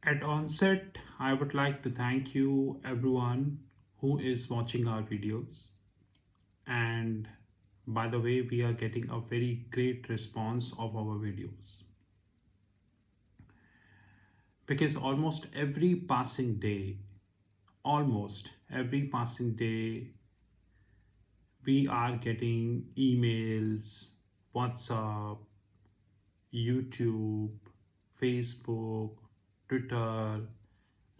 At onset, I would like to thank you everyone who is watching our videos. And by the way, we are getting a very great response of our videos because almost every passing day, we are getting emails, WhatsApp, YouTube, Facebook, Twitter,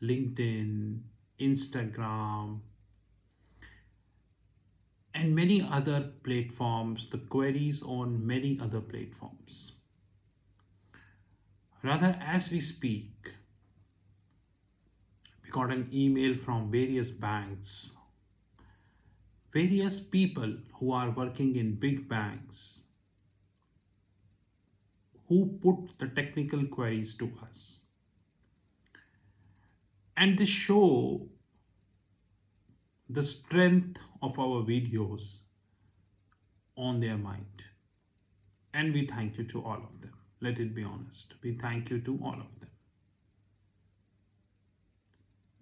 LinkedIn, Instagram, and many other platforms, the queries on many other platforms. Rather, as we speak, we got an email from various banks, various people who are working in big banks who put the technical queries to us. And they show the strength of our videos on their mind. And we thank you to all of them. Let it be honest. We thank you to all of them.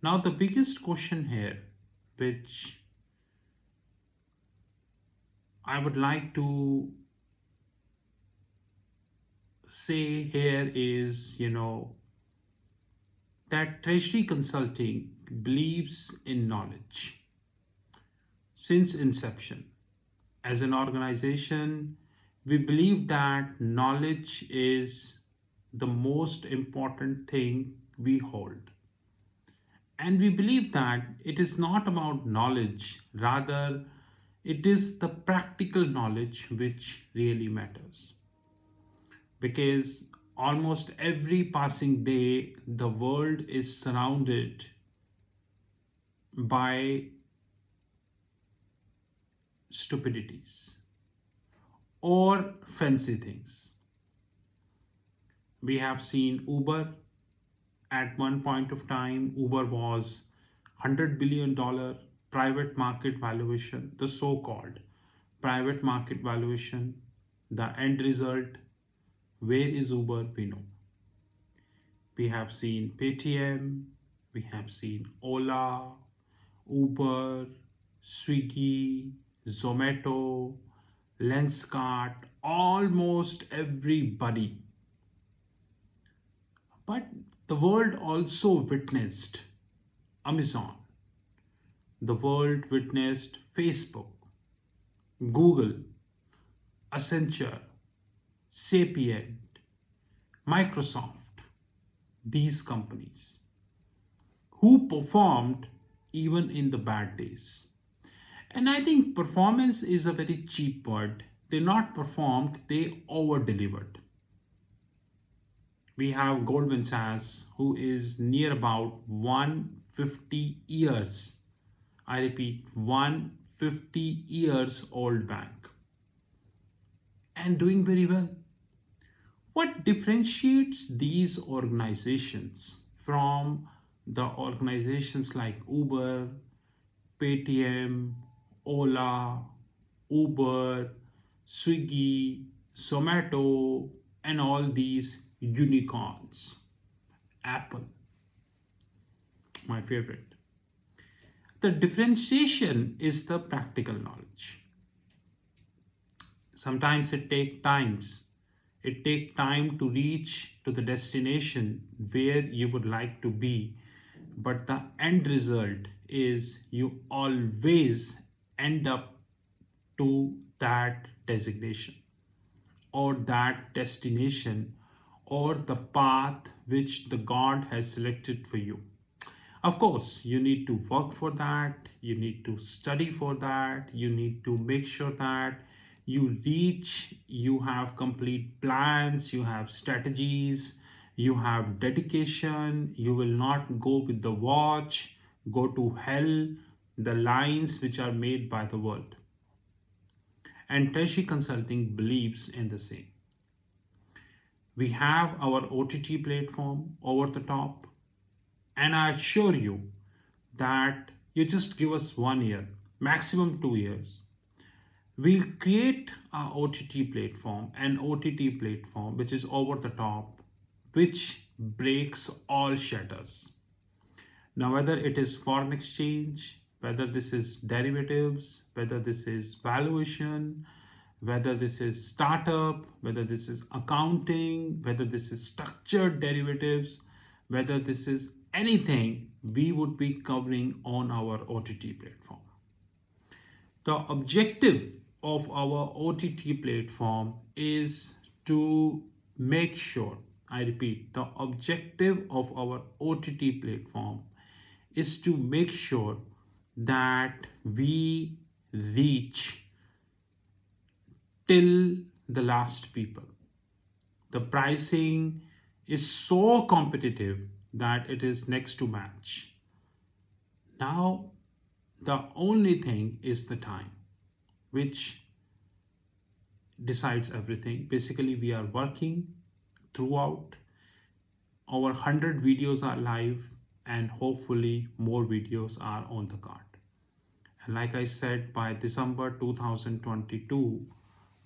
Now, the biggest question here, which I would like to say here is, that Treasury Consulting believes in knowledge since inception. As an organization, we believe that knowledge is the most important thing we hold. And we believe that it is not about knowledge, rather, it is the practical knowledge which really matters. Because almost every passing day, the world is surrounded by stupidities or fancy things. We have seen Uber. At one point of time, Uber was $100 billion private market valuation, the so-called private market valuation. The end result, where is Uber? We know. We have seen Paytm, we have seen Ola, Uber, Swiggy, Zomato, Lenskart, almost everybody. But the world also witnessed Amazon. The world witnessed Facebook, Google, Accenture, Sapient, Microsoft, these companies who performed even in the bad days. And I think performance is a very cheap word. They not performed, they over delivered. We have Goldman Sachs, who is near about 150 years. I repeat, 150 years old bank and doing very well. What differentiates these organizations from the organizations like Uber, Paytm, Ola, Uber, Swiggy, Zomato, and all these unicorns? Apple, my favorite. The differentiation is the practical knowledge. Sometimes it takes time to reach to the destination where you would like to be, but the end result is you always end up to that designation or that destination or the path which the God has selected for you. Of course, you need to work for that, you need to study for that, you need to make sure that you reach, you have complete plans, you have strategies, you have dedication, you will not go with the watch, go to hell, the lines which are made by the world. And Treasury Consulting believes in the same. We have our OTT platform over the top, and I assure you that you just give us 1 year, maximum 2 years. We'll create an OTT platform which is over the top, which breaks all shatters. Now, whether it is foreign exchange, whether this is derivatives, whether this is valuation, whether this is startup, whether this is accounting, whether this is structured derivatives, whether this is anything, we would be covering on our OTT platform. The objective of our OTT platform is to make sure, I repeat, the objective of our OTT platform is to make sure that we reach till the last people. The pricing is so competitive that it is next to match. Now, the only thing is the time, which decides everything. Basically, we are working throughout. Our 100 videos are live, and hopefully more videos are on the card. And like I said, by December 2022,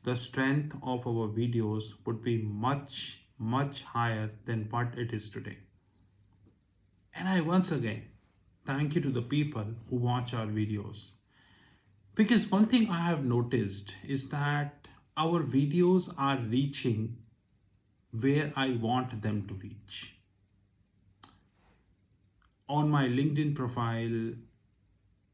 the strength of our videos would be much, much higher than what it is today. And I once again thank you to the people who watch our videos. Because one thing I have noticed is that our videos are reaching where I want them to reach. On my LinkedIn profile,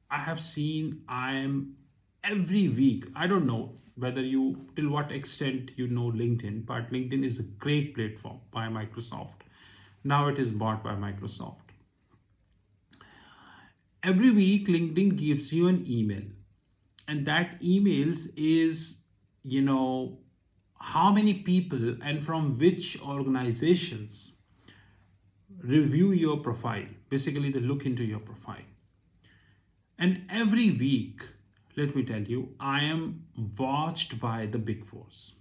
I have seen I am every week, I don't know whether you, till what extent you know LinkedIn, but LinkedIn is a great platform by Microsoft. Now it is bought by Microsoft. Every week, LinkedIn gives you an email, and that emails is, how many people and from which organizations review your profile. Basically, they look into your profile. And every week, let me tell you, I am watched by the big fours,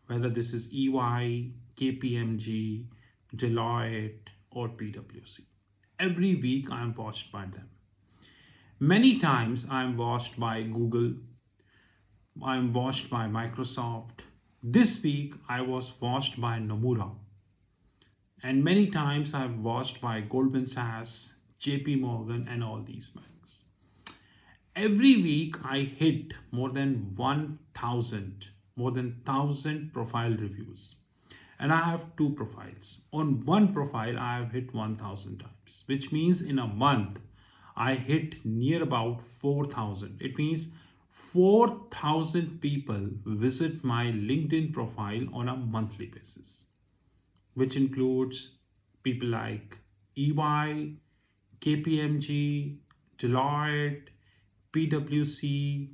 whether this is EY, KPMG, Deloitte, or PwC. Every week, I am watched by them. Many times, I am watched by Google, I am watched by Microsoft. This week, I was watched by Nomura. And many times, I've watched by Goldman Sachs, JP Morgan, and all these banks. Every week I hit more than 1,000 profile reviews. And I have two profiles. On one profile, I have hit 1,000 times, which means in a month, I hit near about 4,000. It means 4,000 people visit my LinkedIn profile on a monthly basis, which includes people like EY, KPMG, Deloitte, PwC,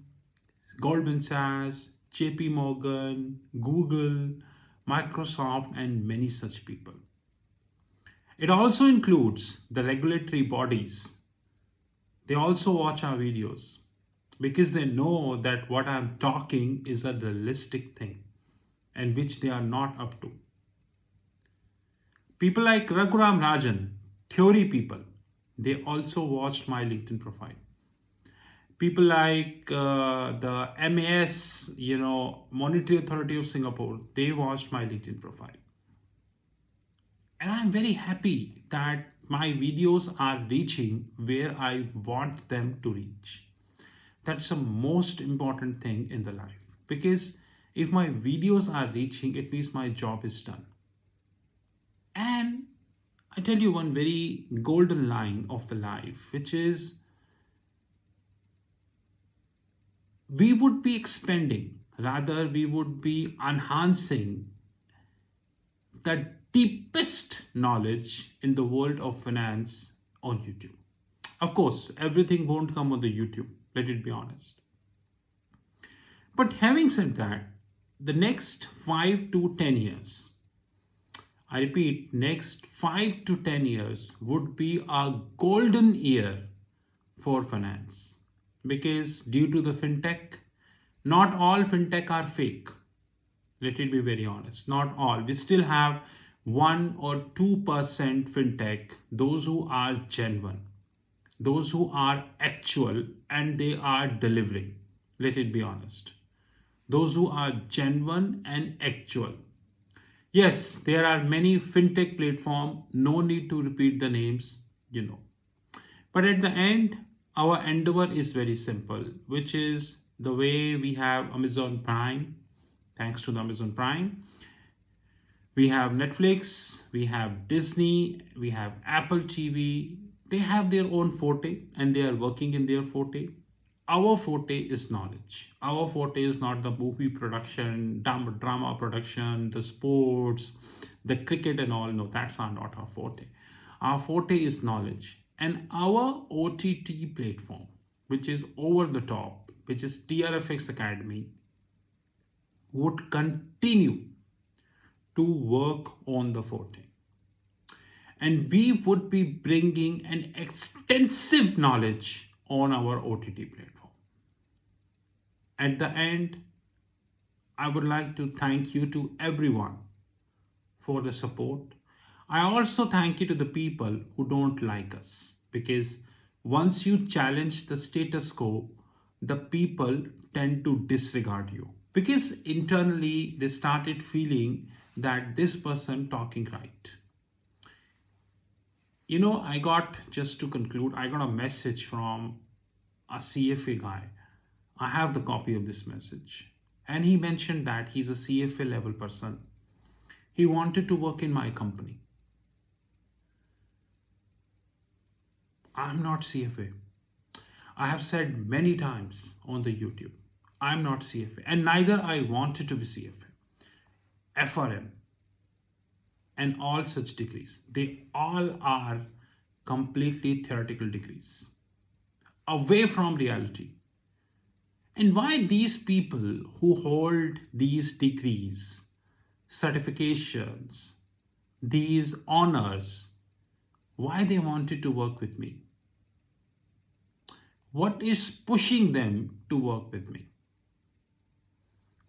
Goldman Sachs, JP Morgan, Google, Microsoft, and many such people. It also includes the regulatory bodies. They also watch our videos because they know that what I'm talking is a realistic thing and which they are not up to. People like Raghuram Rajan, theory people, they also watched my LinkedIn profile. People like the MAS, Monetary Authority of Singapore, they watched my LinkedIn profile. And I'm very happy that my videos are reaching where I want them to reach. That's the most important thing in the life. Because if my videos are reaching, it means my job is done. And I tell you one very golden line of the life, which is we would be expanding, rather we would be enhancing the deepest knowledge in the world of finance on YouTube. Of course, everything won't come on the YouTube, let it be honest. But having said that, the next 5 to 10 years, I repeat, next 5 to 10 years would be a golden year for finance. Because due to the fintech, not all fintech are fake. Let it be very honest. Not all. We still have 1 or 2% fintech, those who are genuine, those who are actual and they are delivering. Let it be honest. Those who are genuine and actual. Yes, there are many fintech platform. No need to repeat the names, you know. But at the end, our endeavor is very simple, which is the way we have Amazon Prime. Thanks to the Amazon Prime, we have Netflix, we have Disney, we have Apple TV. They have their own forte and they are working in their forte. Our forte is knowledge. Our forte is not the movie production, drama production, the sports, the cricket and all. No, that's not our forte. Our forte is knowledge. And our OTT platform, which is over the top, which is TRFX Academy, would continue to work on the forte. And we would be bringing an extensive knowledge on our OTT platform. At the end, I would like to thank you to everyone for the support. I also thank you to the people who don't like us, because once you challenge the status quo, the people tend to disregard you, because internally they started feeling that this person talking right. Just to conclude, I got a message from a CFA guy. I have the copy of this message. And he mentioned that he's a CFA level person. He wanted to work in my company. I'm not CFA. I have said many times on the YouTube, I'm not CFA. And neither I wanted to be CFA. FRM and all such degrees, they all are completely theoretical degrees, away from reality. And why these people who hold these degrees, certifications, these honors, why they wanted to work with me? What is pushing them to work with me?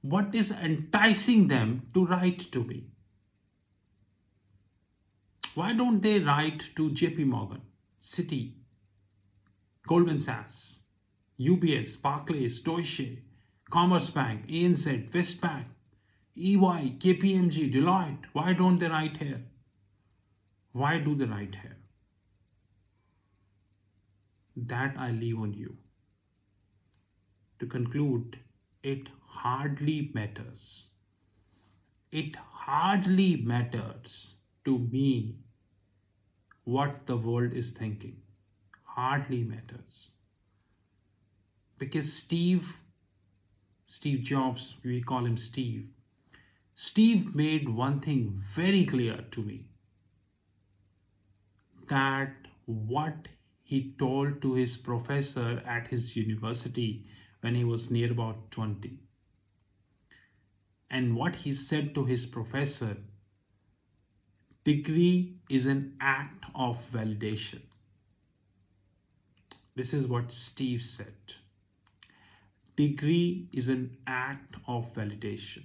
What is enticing them to write to me? Why don't they write to JP Morgan, Citi, Goldman Sachs, UBS, Barclays, Deutsche, Commerce Bank, ANZ, Westpac, EY, KPMG, Deloitte? Why don't they write here? Why do they write here? That I leave on you. To conclude, it hardly matters. It hardly matters to me what the world is thinking. Hardly matters. Because Steve Jobs, we call him Steve. Steve made one thing very clear to me, that what he told to his professor at his university when he was near about 20, and what he said to his professor, degree is an act of validation. This is what Steve said. Degree is an act of validation.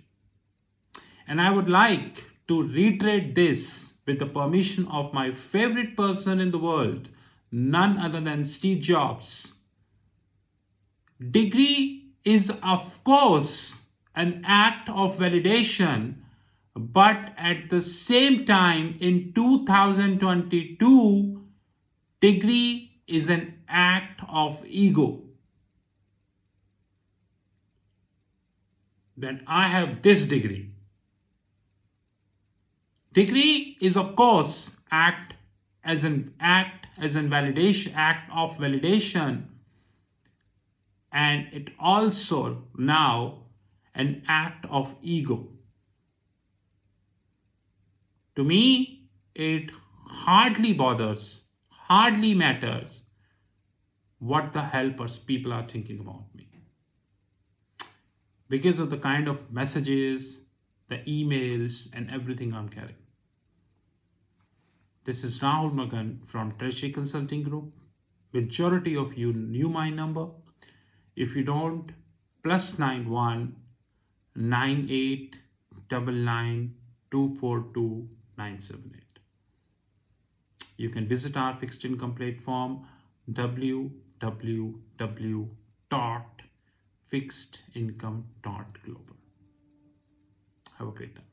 And I would like to reiterate this with the permission of my favorite person in the world, none other than Steve Jobs. Degree is, of course, an act of validation, but at the same time, in 2022, degree is an act of ego. That I have this degree. Degree is, of course, act of validation, and it also now an act of ego. To me, it hardly matters what the hell people are thinking about me, because of the kind of messages, the emails, and everything I'm carrying. This is Rahul Magan from Treasury Consulting Group. Majority of you knew my number. If you don't, +91 98 99 242 978. You can visit our fixed income platform www.fixedincome.global. Have a great time.